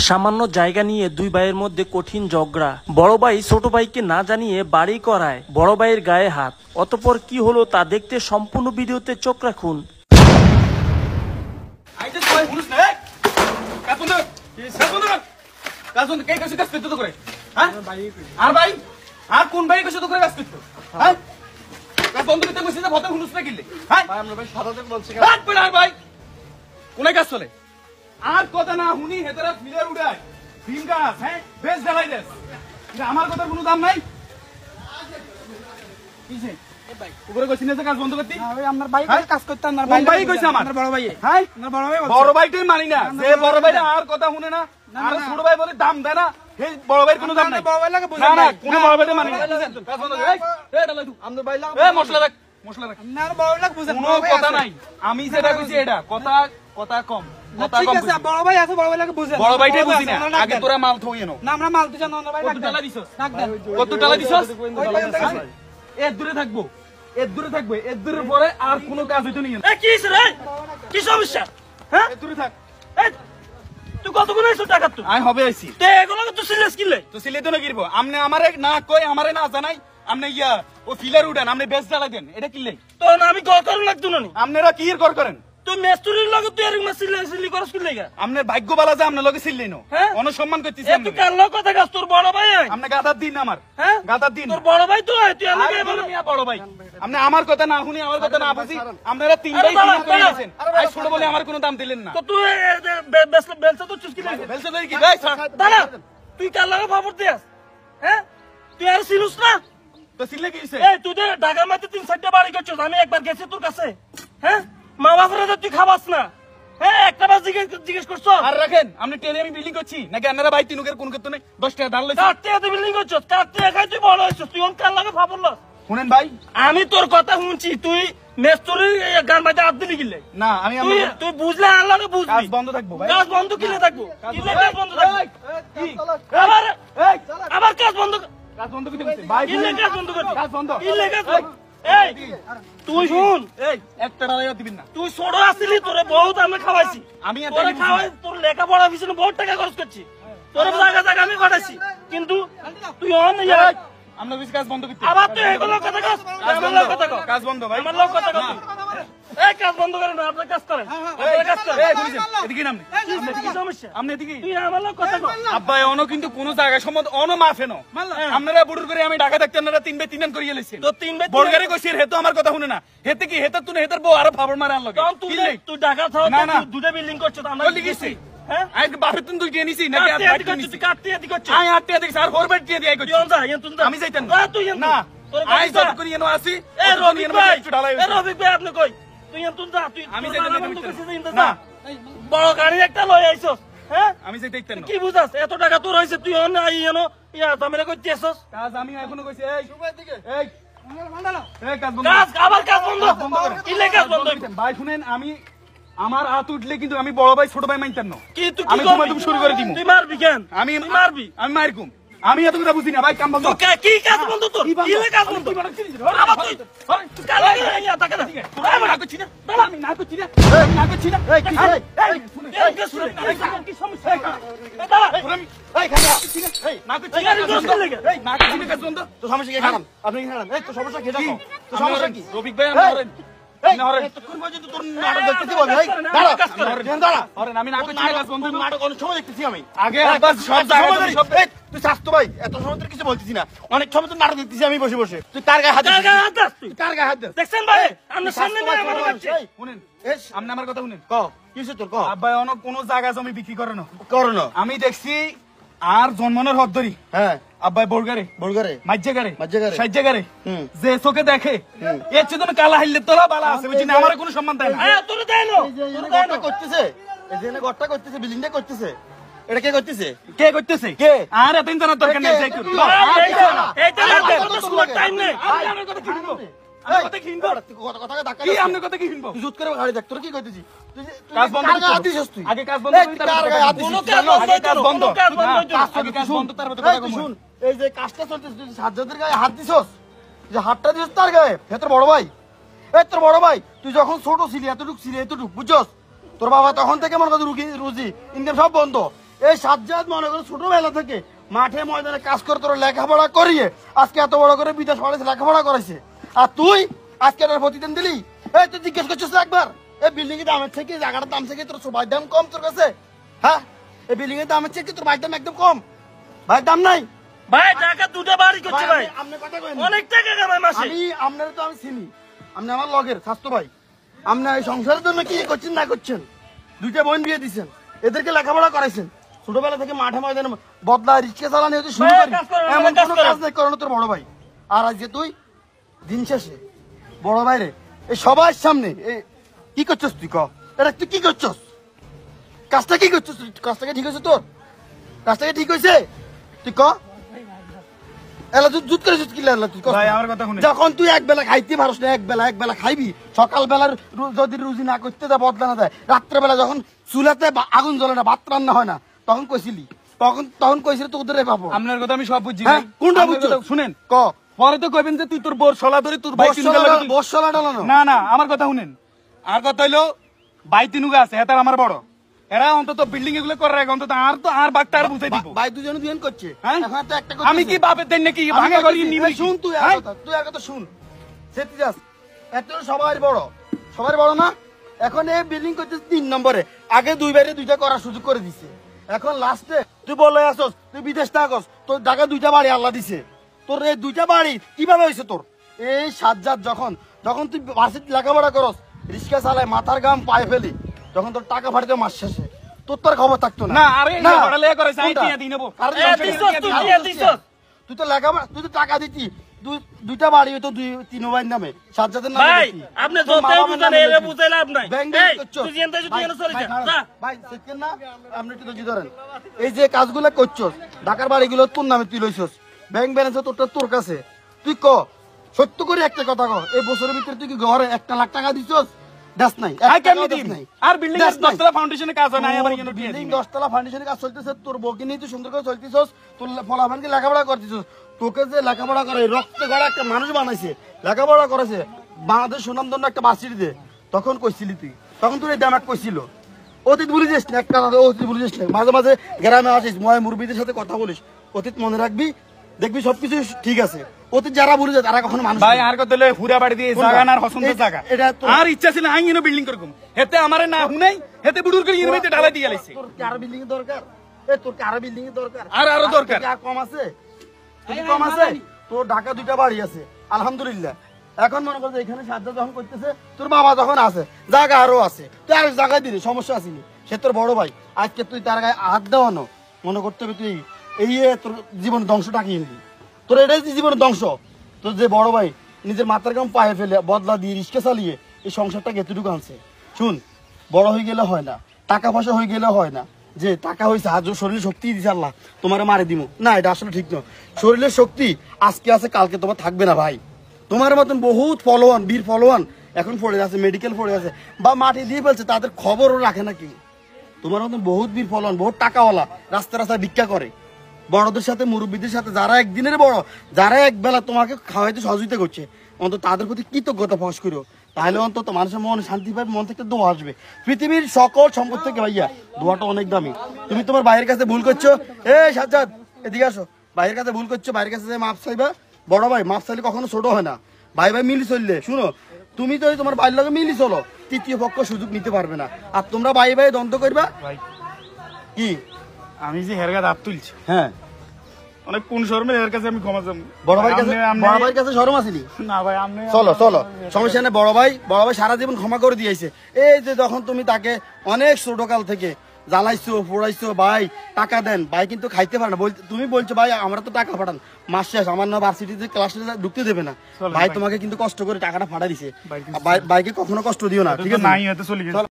সামান্য জায়গা নিয়ে দুই ভাইয়ের মধ্যে কঠিন ঝগড়া। বড় ভাই ছোট ভাইকে না জানিয়ে বাড়ি করায়, বড় ভাইয়ের গায়ে হাত। অতঃপর কি হলো তা দেখতে সম্পূর্ণ ভিডিওতে চোখ রাখুন। আর কথা না শুনি হেতারা ফিলার উড়ায় ভীম গাছ, হ্যাঁ বেশ জ্বালাই দেশ। আমার কথার কোনো দাম নাই। বড় ভাইটাই মানি না, যে বড় ভাই আর কথা শুনে না, আর ছোট ভাই বলে দাম দেয় না, সেই বড় ভাইয়ের কোনো দাম নাই। কোনো বড় ভাইটা মানি না। মশলা রাখ, মশলা রাখ, কোনো কথা নাই। আমি যেটা কইছি এটা কথা, কথা কম। বড় ভাইটাই বুঝি না, আগে তোরা মাল থইয়ে নাও। কত টাকা দিছস? কত টাকা দিছস? এর দূরে থাকবো, এর দূরে থাকবে, এর দূরের পরে আর কোনো কাজ হইতো না। কি রে, কি সমস্যা? হ্যাঁ দূরে থাক। তুই কতক্ষণ আইছো টাকা? তুই আমি হবে আইছি তে এগুলো তো সিরিয়াস কিলে তো সিলে তো না গিরব। আমনে আমারে না কই, আমারে না জানাই, আমনে ইয়া ও ফিলার উড়ান, আমনে বেশ জ্বালাই দেন। এটা কিলে তো না আমি গর করুন লাগতো না। আপনারা কি এর কর করেন? তুই মেস্তুরির লগে তুই এরকম সিলি করছ কি লাগা? আমনে ভাগ্য বালা যে আমনে লগে সিললেই নো, হ্যাঁ অনুসম্মান করতেছি। এ তুই কাল কথা গাছ, তোর বড় ভাই আমনে গাদার দিন আমার, হ্যাঁ গাদার দিন। তোর বড় ভাই তো তুই আমাকে বলে মিয়া বড় ভাই। আমনে আমার কথা না শুনি, আমার কথা না বুঝি, আপনারা তিন ভাই তিন করে দিয়েছেন। আই ছোট বলে আমার কোনো দাম দিলেন না। তো তুই বেলসা তো চুস্কি লাগা। বেলসা তুই কি ভাই দাঁড়া, তুই কাল লাগা খবর দিস, হ্যাঁ তুই আর সিলুস না তো সিলে কি হইছে? এই তুই ঢাকার মধ্যে 3-4টা বাড়ি করছিস, আমি একবার গেছি তোর কাছে, হ্যাঁ মা বাপরে তুই খাবাস না, হ্যাঁ একটা বার জিজ্ঞেস করছো? আর রাখেন, আপনি ট্রেনে আমি বিল্ডিং করছি নাকি আপনারা ভাই তিনুকের কোন করতে নেই? 10 টাকা দাঁড়ালে কাটতে তুই বিল্ডিং করছিস, কাটতে খাই তুই বড় হইছিস, তুই অন কাল লাগা ফাবল। শুনেন ভাই, আমি তোর কথা শুনছি, তুই মেস্তুরি গান বাজে হাত দিলি গিলে না আমি তুই বুঝলে আল্লাহকে বুঝবি। কাজ বন্ধ থাকবো ভাই, কাজ বন্ধ কিলে থাকবো, কিলে কাজ বন্ধ থাকবো। আবার আবার কাজ বন্ধ, কাজ বন্ধ করতে বলছে ভাই, কিলে কাজ বন্ধ করবি, কাজ বন্ধ, কিলে কাজ বন্ধ। এই তুই শুন, এই একটা টাকা দিবেন না। তুই ছোট আসলি, তোরে বহুত আমি খাওয়াইছি, আমি তোরে খাওয়াই, তোর লেখাপড়া পিছনে বহুত টাকা খরচ করছি, তোর জায়গা আমি ঘটাইছি, কিন্তু তুই অন আমরা বেশি কাজ বন্ধ করতে। আবার তুই এগুলো কথা কস, আমার লোক কথা কস, কাজ বন্ধ ভাই, আমার লোক কথা কস। এই কাজ বন্ধ করেন না, আপনার কাজ করেন, আপনার কাজ করেন। এই পুলিশ এদিকে নামনে, কি সমস্যা? আপনি এদিকে। তুই আমার লোক কথা কস। আব্বা অনো কিন্তু কোন জায়গা সম্বন্ধে অনো মাফে নো। আপনারা বুড়ুর করে আমি ঢাকা থাকতে আপনারা 3 ভাই 3 করিয়ে লেছেন। তো 3 ভাই বর্গারে কইছেন, হেতো আমার কথা শুনে না। হেতে কি হেতে তুই হেতার বউ আরো ফাবর মারে আনলো। তুই ঢাকা থাও, না না দুটো বিল্ডিং করছিস, আমরা বলি গেছি। হ্যাঁ আই বাপে তুই দুই দিয়ে নিছি নাকি আর বাইট নিছি? কাটতে এদি করছিস। আই আটটা দেখছ আর ফোর বাইট দিয়ে দিয়ে কইছিস। আমি যাইতাম না। তুই না তোর আই যত করি এনো আসি। এ রবিক ভাই, ঢালাই এ রবিক ভাই আপনি কই? তুই এন্তন যা, তুই আমি যাইতাম না। বড় গাড়ি একটা লই আইছস, হ্যাঁ আমি যাইতাম না। কি বুঝাস? এত টাকা তোর হইছে, তুই অন আই এনো ইয়া তামেরা কইতেছস। কাজ আমি এখনো কইছি, এই সুবাইর দিকে এই কাজ বন্ধ, কাজ আবার কাজ বন্ধ, কি লে কাজ বন্ধ? ভাই শুনেন, আমি আমার হাত উঠলে কিন্তু আমি বড় ভাই ছোট ভাই মানতাম না। কি তুই আমি তোমার তুমি শুরু করে দিমু। তুই মারবি কেন? আমি মারবি, আমি মারকুম। আমি এত কথা বুঝি না ভাই, কাম বন্ধ। কি কাজ বন্ধ তোর? কি লে কাজ বন্ধ? আবার তুই কাল লাগা ইয়া টাকা না। আমি না করছি না, আমি না করছি না, আমি না করছি না। এই কি রে? এই শুনে কি সমস্যা? দাঁড়া, এই খালি এই না করছি না, এই না করছি না, কাজ বন্ধ। তো সমস্যা কি খারাপ? আপনি কি খারাপ? এই তো সমস্যা কি? দেখো তো সমস্যা কি? রবিক ভাই আমি হরেন, এই না হরেন, এতক্ষণ পর্যন্ত তোর নাটক দেখতেছি বল ভাই। দাঁড়া, দাঁড়া। হরেন আমি না করছি না, কাজ বন্ধ। নাটক অনেক সময় দেখতেছি আমি। আগে আব্বাস সব জায়গায় সব এই, তুই স্বাস্থ্য ভাই, এত সময় তোর কিছু বলতেছি না। অনেক সময় তো নাটক দেখতেছি আমি বসে বসে। তুই কার গায়ে হাত দিছিস? তুই কার গায়ে হাত দিছিস? দেখছেন ভাই, আমরা সামনে নিয়ে আমার কাছে এই, শুনেন, এই, আপনি আমার কথা শুনেন। ক, কি হইছে তোর ক? আব্বা অনেক কোন জায়গা জমি বিক্রি করে না। করো না। আমি দেখছি আর জন্মনের হদ ধরি হ্যাঁ, আব্বাই বর্গারে বলগারে। মাজ্জাগারে মাজ্জাগারে। সাজ্জাগারে হুম। যে চোখে দেখে এর চেয়ে তুমি কালা হাইলে তোলা বালা আছে বুঝছি না, আমার কোনো সম্মান দেয় না। হ্যাঁ তোর দেয় না, এই যে এনে গড়টা করতেছে, এই যে এনে গড়টা করতেছে, বিল্ডিংটা করতেছে, এটা কে করতেছে? কে করতেছে? কে? আর এতদিন জানার দরকার নেই, যাই করি। এইটা না, তোর সময় টাইম নেই। আমার কথা কি বলবো? আমার কথা কি হিনবো কথা ধাক্কা কি আপনার কথা কি হিনবো তুই জুত করে গাড়ি দেখ তোর কি কইতেছি কাজ বন্ধ কার গায়ে হাত দিছিস তুই আগে কাজ বন্ধ করি কার গায়ে হাত দিছিস? আগে কাজ বন্ধ আগে কাজ বন্ধ তারপর কথা কম শুন এই যে কাজটা চলতেছে তুই সাজ্জাদের গায়ে হাত দিছস যে হাতটা দিছস তার গায়ে হে তোর বড় ভাই এই তোর বড় ভাই তুই যখন ছোট ছিলি এতটুক বুঝছস তোর বাবা তখন থেকে মনে কর রুজি ইনকাম সব বন্ধ এই সাজ্জাদ মনে কর ছোটবেলা থেকে মাঠে ময়দানে কাজ করে তোর লেখাপড়া করিয়ে আজকে এত বড় করে বিদেশ পাঠাইছে লেখাপড়া করাইছে আর তুই আজকে তার প্রতিদিন দিলি এই তুই জিজ্ঞেস করছিস একবার এই বিল্ডিং এর দামের থেকে জায়গাটার দাম থেকে তোর সবার দাম কম তোর কাছে হ্যাঁ এই বিল্ডিং এর দামের থেকে তোর ভাইয়ের দাম একদম কম ভাইয়ের দাম নাই ভাই টাকা দুটো বাড়ি করছে ভাই আপনি কথা কইন অনেক টাকা কামাই মাসে আমি আপনার তো আমি চিনি আপনি আমার লগের স্বাস্থ্য ভাই আপনি এই সংসারের জন্য কি করছেন না করছেন দুইটা বোন বিয়ে দিছেন এদেরকে লেখাপড়া করাইছেন ছোটবেলা থেকে মাঠে ময়দানে বদলা রিক্সা চালানো হতে শুরু করি এমন কোনো কাজ নাই করানো তোর বড় ভাই আর আজকে তুই দিন শেষে বড় ভাইরে এই সবার সামনে কি করছস তুই ক এটা তুই কি করছস কাজটা কি করছস কাজটাকে ঠিক হয়েছে তোর কাজটাকে ঠিক হয়েছে তুই ক এলা তুই জুত করে জুত কি লাগলা তুই ভাই আমার কথা শুনে যখন তুই এক বেলা খাইতে পারস না এক বেলা খাইবি সকাল বেলার যদি রুজি না করতে দেয় বদলা না দেয় রাত্রে বেলা যখন চুলাতে আগুন জ্বলে না ভাত রান্না হয় না তখন কইছিলি তখন কইছিলি তোদের পাবো আপনার কথা আমি সব বুঝছি হ্যাঁ, কোনটা বুঝছো? শুনেন ক পরে তো কইবেন যে তুই তোর বোর সলা ধরে তোর ভাই তিনুগা লাগি বসলা ডালানো না না আমার কথা শুনেন আর কথা হইলো ভাই তিনুগা আছে হেতার আমার বড় এরা অন্তত বিল্ডিং এগুলো করে রাখে অন্তত আর বাগটা আর বুঝাই দিব ভাই দুজনে দুজন করছে হ্যাঁ? এখন একটা একটা আমি কি বাপের দেন নাকি ভাঙা করি নিবি শুন তুই আর কথা তুই আর কথা শুন সেটি যাস এত সবার বড় না এখন এই বিল্ডিং করতে 3 নম্বরে আগে দুই বাইরে দুইটা করার সুযোগ করে দিছে এখন লাস্টে তুই বলে আসস তুই বিদেশ থাকস তোর ঢাকা দুইটা বাড়ি আল্লাহ দিছে তোর এই দুইটা বাড়ি কিভাবে হয়েছে তোর এই সাজ্জাদ যখন তুই ভার্সিটি লেখাপড়া করস রিক্সা চালায় মাথার গাম পায়ে ফেলি যখন তোর টাকা ফাটিতে মাস শেষে তোর তোর খবর থাকতো না না আরে না পড়ালেখা করেছে আমি টিয়া দিই নেবো তুই তো লেখাপড়া তুই তো টাকা দিতি দুইটা বাড়ি হইতো তিন ভাইয়ের নামে সাজ্জাদের নামে ভাই দিতি। আপনি তোর মা যতই বাবার বুঝান নামে এরে দিতি। বুঝাই লাভ নাই ব্যাংক ব্যাংক এই করছো। তুই যেন তুই ভাই, যেন চলে ভাই, যা খারাপ। যা ভাই সেকেন্ড না আপনি একটু ধৈর্য ধরেন এই যে কাজগুলো করছস ঢাকার বাড়িগুলো তোর নামে তুই লইছস ব্যাংক ব্যালেন্স তোর কাছে তুই ক সত্য করে একটা কথা ক এই বছরের ভিতরে তুই কি ঘরে 1 লাখ টাকা দিছস দাস নাই আই কেমনি দিন আর বিল্ডিং এর 10 তলা ফাউন্ডেশনে কাজ হয় না আমার কেন টিয়া বিল্ডিং দিই 10 তলা ফাউন্ডেশনের কাজ চলতেছে তোর বউকে নিয়ে তুই সুন্দর করে চলতেছস তোর ফলাফানকে লেখাপড়া করতেছস তোকে যে লেখাপড়া করে রক্তে গড়া একটা মানুষ বানাইছে লেখাপড়া করেছে বাংলাদেশ সুনামধন্য একটা বাসির দে তখন কইছিলি তুই তখন তুই ড্যামাক কইছিল অতীত ভুলে যাস না একটা অতীত ভুলে যাস না মাঝে মাঝে গ্রামে আসিস মুরব্বীদের সাথে কথা বলিস অতীত মনে রাখবি দেখবি সবকিছু ঠিক আছে অতীত যারা ভুলে যায় তারা কখনো মানুষ ভাই আর কত হলো হুরা বাড়ি দিয়ে কোনটা? জায়গা না পছন্দের জায়গা এটা তো- আর ইচ্ছা ছিল আই ইনো বিল্ডিং করকুম হেতে আমারে না হুনাই হেতে বুড়ুর করে ইনভাইতে ঢালাই দিয়ে লাইছে তোর কি আরো বিল্ডিং দরকার তোর কি আরো বিল্ডিং দরকার আর আরো দরকার। তোর কি আর কম আছে তোর কি কম আছে তোর ঢাকা দুইটা বাড়ি আছে আলহামদুলিল্লাহ এখন মনে করছে এখানে সাহায্য যখন করতেছে তোর বাবা যখন আছে জায়গা আরো আছে তুই আর জায়গা দিলি সমস্যা আসেনি সে তোর বড় ভাই আজকে তুই তার গায়ে হাত দেওয়ানো মনে করতে হবে তুই এই তোর জীবন ধ্বংস টাকিয়ে নিলি তোর এটাই জীবনের ধ্বংস তোর যে বড় ভাই নিজের মাথার গাম পায়ে ফেলে বদলা দিয়ে রিক্সা চালিয়ে এই সংসারটাকে এতটুকু আনছে শুন বড় হয়ে গেলে হয় না টাকা পয়সা হয়ে গেলে হয় না যে টাকা হয়েছে আজ শরীরের শক্তি দিছে আল্লাহ তোমার মারে দিব না এটা আসলে ঠিক নয় শরীরের শক্তি আজকে আছে কালকে তোমার থাকবে না ভাই তোমার মতন বহুত ফলোয়ান বীর ফলোয়ান এখন পড়ে আছে মেডিকেল পড়ে আছে বা মাটি দিয়ে ফেলছে তাদের খবরও রাখে না কেউ তোমার মতন বহুত বীর ফলোয়ান বহুত টাকাওয়ালা রাস্তায় ভিক্ষা করে বড়দের সাথে মুরব্বীদের সাথে যারা একদিনের বড় যারা এক বেলা তোমাকে খাওয়াইতে সহযোগিতা করছে অন্তত তাদের প্রতি কৃতজ্ঞতা প্রকাশ করো তাহলে অন্তত মানুষের মনে শান্তি পাবে মন থেকে দোয়া আসবে পৃথিবীর সকল সম্পদ থেকে ভাইয়া দোয়াটা অনেক দামি তুমি তোমার ভাইয়ের কাছে ভুল করছো সাজ্জাদ এদিকে আসো ভাইয়ের কাছে ভুল করছো ভাইয়ের কাছে মাপ চাইবা বড় ভাই মাপ চাইলে কখনো ছোট হয় না ভাই ভাই মিলি চললে শুনো তুমি তো তোমার ভাইয়ের লগে মিলি চলো তৃতীয় পক্ষ সুযোগ নিতে পারবে না আর তোমরা ভাই ভাই দ্বন্দ্ব করবা ভাই কি আমি যে হেরগা দাঁত তুলছি হ্যাঁ অনেক কোন শর্মে এর কাছে আমি ক্ষমা চাম বড় ভাইয়ের কাছে শরম আসেনি না ভাই আপনি চলো সমস্যা নেই বড় ভাই সারা জীবন ক্ষমা করে দিয়েছে এই যে যখন তুমি তাকে অনেক ছোটকাল থেকে জ্বালাইছো পোড়াইছো ভাই টাকা দেন ভাই কিন্তু খাইতে পারে না তুমি বলছো ভাই আমরা তো টাকা পাঠান মাস শেষ আমার না ভার্সিটিতে ক্লাসে ঢুকতে দেবে না ভাই তোমাকে কিন্তু কষ্ট করে টাকাটা পাঠা দিছে ভাইকে কখনো কষ্ট দিও না ঠিক আছে নাই হয়তো চলে গেছে